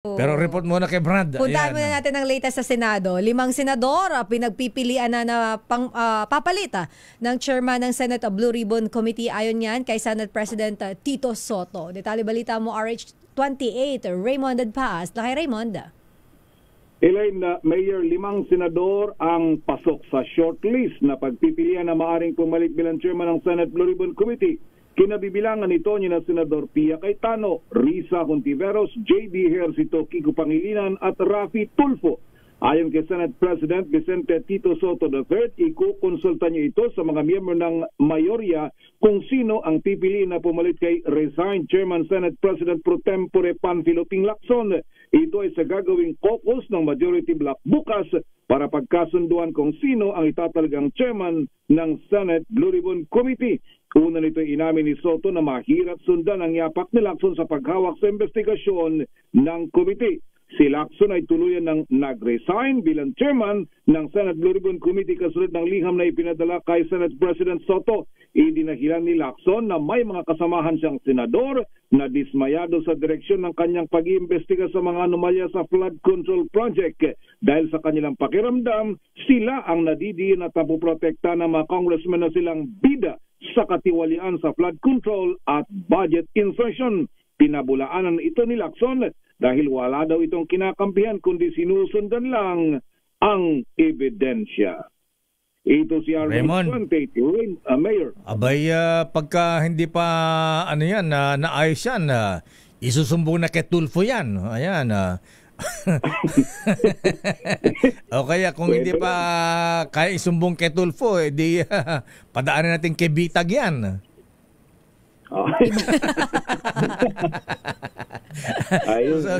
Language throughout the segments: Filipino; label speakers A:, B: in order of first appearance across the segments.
A: Pero report muna kay Brad.
B: Puntahan
A: Ayan.
B: muna natin ang latest sa Senado. 5 senador pinagpipilian na papalita ng chairman ng Senate Blue Ribbon Committee. Ayon yan kay Senate President Tito Soto. Detalye balita mo RH28, Raymond Adpaz. Kay Raymond.
C: Elaine, Mayor, 5 senador ang pasok sa shortlist na pagpipilian na maaring pumalit bilang chairman ng Senate Blue Ribbon Committee. Kinabibilangan nito ni na Senador Pia Cayetano, Risa Hontiveros, J.D. Ejercito, Kiko Pangilinan at Rafi Tulfo. Ayon kay Senate President Vicente Tito Soto III, ikukonsulta niya ito sa mga miyembro ng mayorya kung sino ang pipiliin na pumalit kay resigned Chairman Senate President Pro Tempore Panfilo Ping Lacson. Ito ay sa gagawing caucus ng Majority Bloc bukas para pagkasunduan kung sino ang itatalagang chairman ng Senate Blue Ribbon Committee. Una nito inamin ni Soto na mahirap sundan ang yapak ni Lacson sa paghawak sa investigasyon ng committee. Si Lacson ay tuluyan ng nag-resign bilang chairman ng Senate Blue Ribbon Committee kasunod ng liham na ipinadala kay Senate President Soto. Idinahilan ni Lacson na may mga kasamahan siyang senador na dismayado sa direksyon ng kanyang pag-iimbestiga sa mga anomalya sa flood control project. Dahil sa kanilang pakiramdam, sila ang nadidiin at napoprotekta ng mga congressmen na silang bida sa katiwalian sa flood control at budget insertion. Pinabulaanan ito ni Lacson dahil wala daw itong kinakampihan kundi sinusundan lang ang ebidensya. Ito si
A: Raymond.
C: Mayor.
A: Abay, pagka hindi pa ano yan, naayos yan, isusumbong na kay Tulfo yan. Ayan. O kaya kung hindi pa kaya isumbong kay Tulfo, di padaanan natin kay Bitag yan.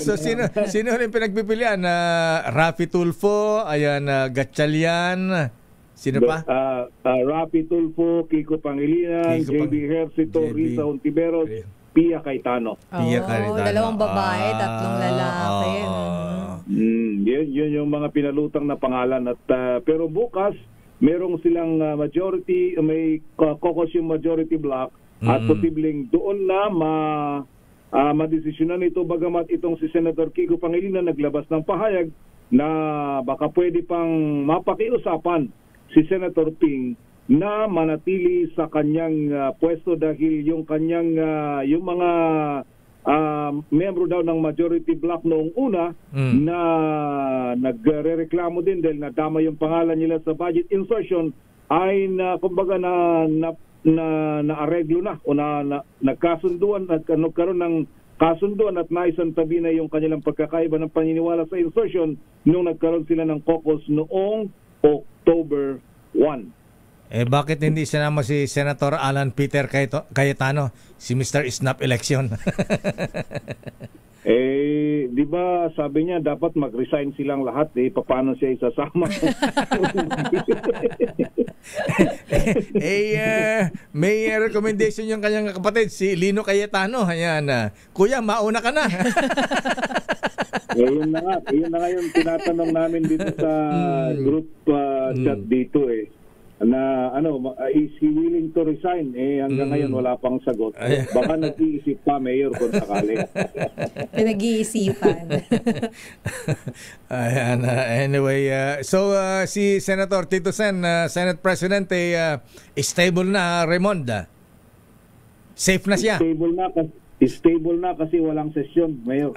A: So sino rin pinagpipilian? Rafi Tulfo, ayan, Gatchalian, sino pa?
C: Rafi Tulfo, Kiko Pangilinan, J.D. Ejercito, Risa Hontiveros, Pia Cayetano.
A: Pia Cayetano.
B: Dalawang babae, tatlong lalaki.
C: Yun yung mga pinalutang na pangalan. At pero bukas, merong silang majority, may caucus yung majority block. At posibleng doon na madesisyonan ito bagamat itong si Senator Kiko Pangilinan naglabas ng pahayag na baka pwede pang mapakiusapan si Senator Ping na manatili sa kanyang pwesto dahil yung kanyang yung mga membro daw ng majority block noong una na nagrereklamo din dahil nadama yung pangalan nila sa budget insertion ay kumbaga naareglo na o nagkasunduan at nagkaroon ng kasunduan at naisantabi na yung kanilang pagkakaiba ng paniniwala sa insertion nung nagkaroon sila ng caucus noong October 1.
A: Bakit hindi sinama si Senator Alan Peter Cayetano, si Mr. Snap Election?
C: Di ba sabi niya dapat mag-resign silang lahat, paano siya isasama?
A: May recommendation yung kanyang kapatid, si Lino Cayetano. Ayan, kuya, mauna ka na.
C: Yun na nga yung tinatanong namin dito sa group chat dito na is he willing to resign? Hanggang ngayon wala pang sagot. Baka nag-iisip pa, Mayor, kung sakali.
B: Pinag-iisipan.
A: Ayan, anyway, so si Senator Tito Sen, Senate President, stable na, Raymond. Safe na siya.
C: Stable na kasi walang sesyon, Mayor.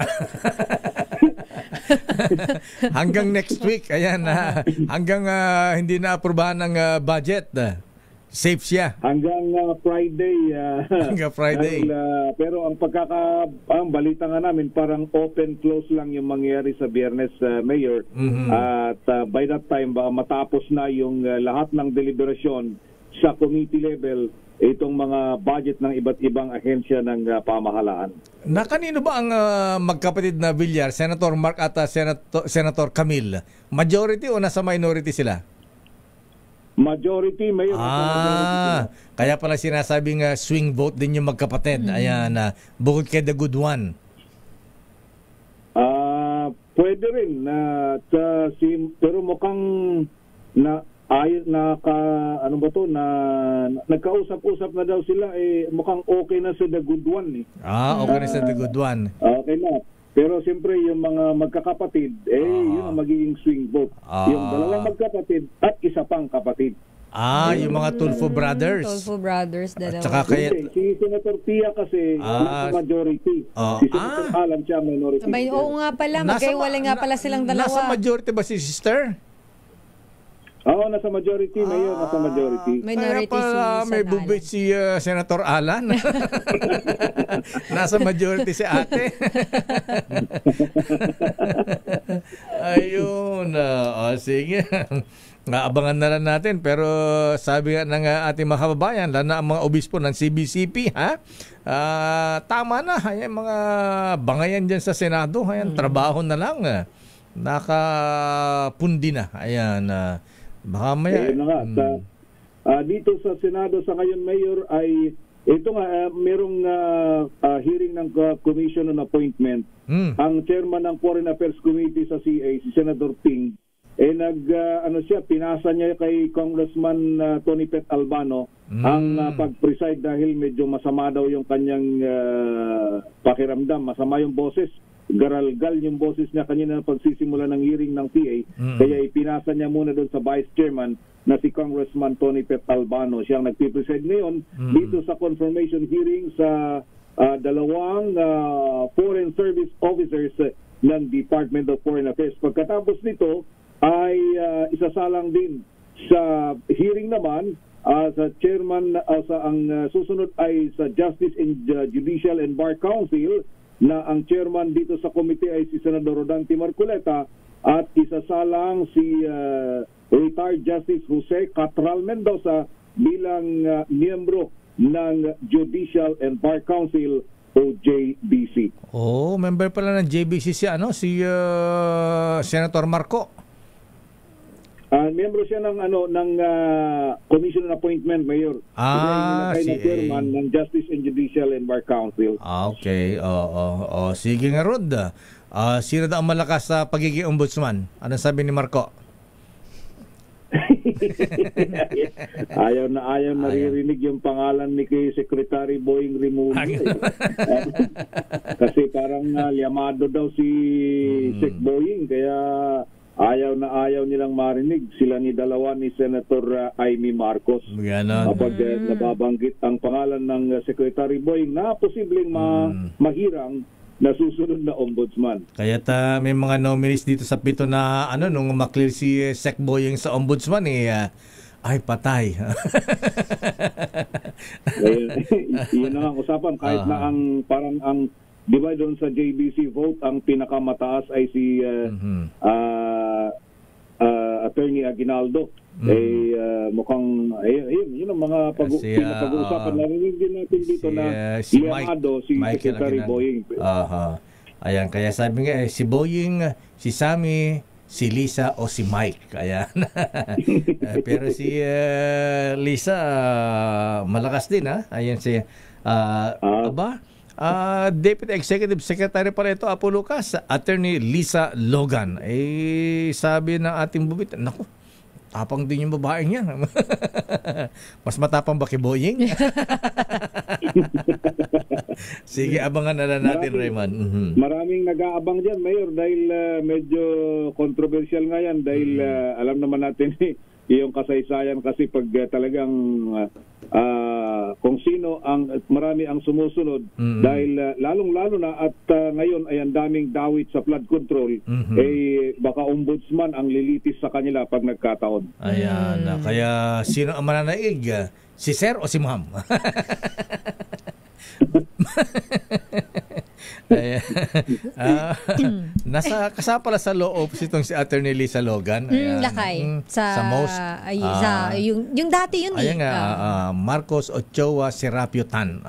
A: Hanggang next week, ayan, hanggang hindi na aprobahan ng budget, safe siya.
C: Hanggang Friday.
A: Hanggang Friday.
C: Pero ang balita nga namin, parang open-close lang yung mangyayari sa Biyernes, Mayor. At by that time, baka matapos na yung lahat ng deliberasyon sa committee level, itong mga budget ng iba't ibang ahensya ng pamahalaan.
A: Na kanino ba ang magkapatid na Villar, Senator Mark at Senator Camille? Majority o nasa minority sila?
C: Majority, Mayor.
A: Kaya pala sinasabing swing vote din yung magkapatid. Ayan, bukod kay the good one.
C: Pwede rin. Pero mukhang nagkausap-usap na daw sila mukhang okay na sa the good one
A: okay na sa the good one.
C: Okay na. Pero siyempre yung mga magkakapatid, yun ang magiging swing vote. Yung dalawang magkapatid at isa pang kapatid.
A: Yung mga Tulfo brothers.
B: Tulfo brothers, dalawa.
A: At saka kaya...
C: Si Senator Tia kasi nasa majority. Si Senator Alan siya minority.
B: Oo nga pala, magkaiwalay nga pala silang dalawa.
A: Nasa majority ba si sister?
C: Oo, nasa majority, Mayor, nasa majority.
B: Minority
A: Kaya pala may bubit si Senator Alan. Nasa majority si ate. Ayun. Sige. Abangan na lang natin. Pero sabi nga ng ating mga kababayan, lalo na ang mga obispo ng CBCP, tama na. Ayan, mga bangayan dyan sa Senado. Ayan, trabaho na lang. Nakapundi na. Ayan. Baka maya.
C: Ayun na nga. Dito sa Senado sa ngayon, Mayor, ay ito nga, merong hearing ng Commission on Appointment. Ang chairman ng Foreign Affairs Committee sa CA, si Senator Ping, pinasa niya kay Congressman Tony Pet Albano ang pag-preside dahil medyo masama daw yung kanyang pakiramdam, masama yung boses. Garalgal yung boses niya kanina pagsisimula ng hearing ng PA. Kaya ipinasa niya muna doon sa Vice Chairman na si Congressman Tony Pet Albano. Siya ang nagpipreside ngayon dito sa confirmation hearing sa dalawang foreign service officers ng Department of Foreign Affairs. Pagkatapos nito ay isasalang din sa hearing naman sa chairman ang susunod ay sa Justice and Judicial and Bar Council na ang chairman dito sa committee ay si Senador Rodante Marcoleta at isasalang si retired Justice Jose Catral Mendoza bilang miyembro ng Judicial and Bar Council o JBC.
A: Member pala ng JBC si Senator Marco.
C: Miyembro siya ng Commission on Appointment, Mayor. Si chairman ng Justice and Judicial and Bar Council.
A: Okay. Sige nga, Rod. Sino daw ang malakas sa pagiging ombudsman? Anong sabi ni Marco?
C: ayaw naririnig yung pangalan ni kay Secretary Boying Remuno. Kasi parang liamado daw si Sec Boying, kaya ayaw nilang marinig sila ni Senator Amy Marcos. Kapag nababanggit ang pangalan ng Secretary Boying na posibleng mahirang na susunod na ombudsman.
A: Kaya may mga nominees dito sa 7 na nung maklear si Sec Boying sa ombudsman ay patay.
C: Yun na ang usapan kahit na ang parang ang di ba doon sa JBC vote ang pinakamataas ay si Attorney Aguinaldo. Mukhang yun ang mga pag-uusapan. Narinig din natin dito na
A: si
C: Secretary Boying.
A: Ayan, kaya sabi nga si Boying, si Sammy, si Lisa o si Mike. Ayan. Pero si Lisa malakas din Ayan si Deputy Executive Secretary pala ito, Apo Lucas, Attorney Lisa Logan. Sabi ng ating bubit, naku, tapang din yung babaeng yan. Mas matapang ba kay Boying? Sige, abangan na lang natin, Raymond.
C: Maraming nag-aabang dyan, Mayor, dahil medyo controversial nga yan. Dahil alam naman natin yung kasaysayan kasi pag talagang kung sino marami ang sumusunod dahil lalong-lalo na at ngayon ay ang daming dawit sa flood control baka ombudsman ang lilitis sa kanila pag nagkataon.
A: Ayan, kaya sino ang mananaig? Si Sir o si Ma'am? Nasa kasama pala sa law office itong si Attorney Lisa Logan.
B: Lakay. Sa
A: most
B: yung dati yun
A: ayan nga, Marcos Ochoa Serapio Tan.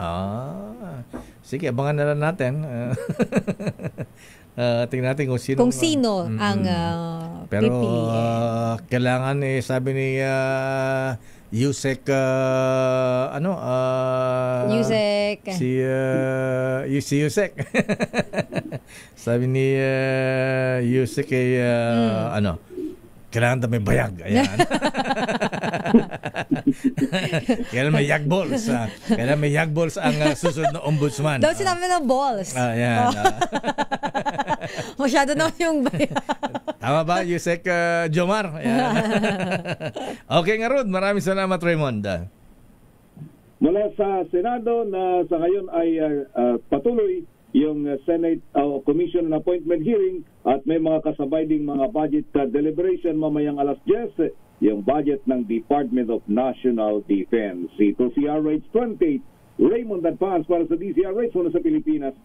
A: Sige, abangan na lang natin. Tingnan natin kung sino
B: ang
A: pero
B: pipiliin.
A: kailangan sabi ni Yusek
B: Yusek
A: si Yusek sabi ni Yusek kailangan daw may bayag. Ayan. Kailangan may yagballs. Kailangan may yagballs ang susunod na ombudsman.
B: Daw sinabi ng balls.
A: Ayan.
B: Masyado naman yung...
A: Tama ba, Yusek Jomar? Ayan. Okay nga, Rod. Maraming salamat, Raymond.
C: Mula sa Senado na sa ngayon ay patuloy yung Senate Commission on Appointment hearing at may mga kasabay ding mga budget deliberation mamayang alas 10, yung budget ng Department of National Defense. Ito si RH 28, Raymond Advance para sa DCRH, una sa Pilipinas.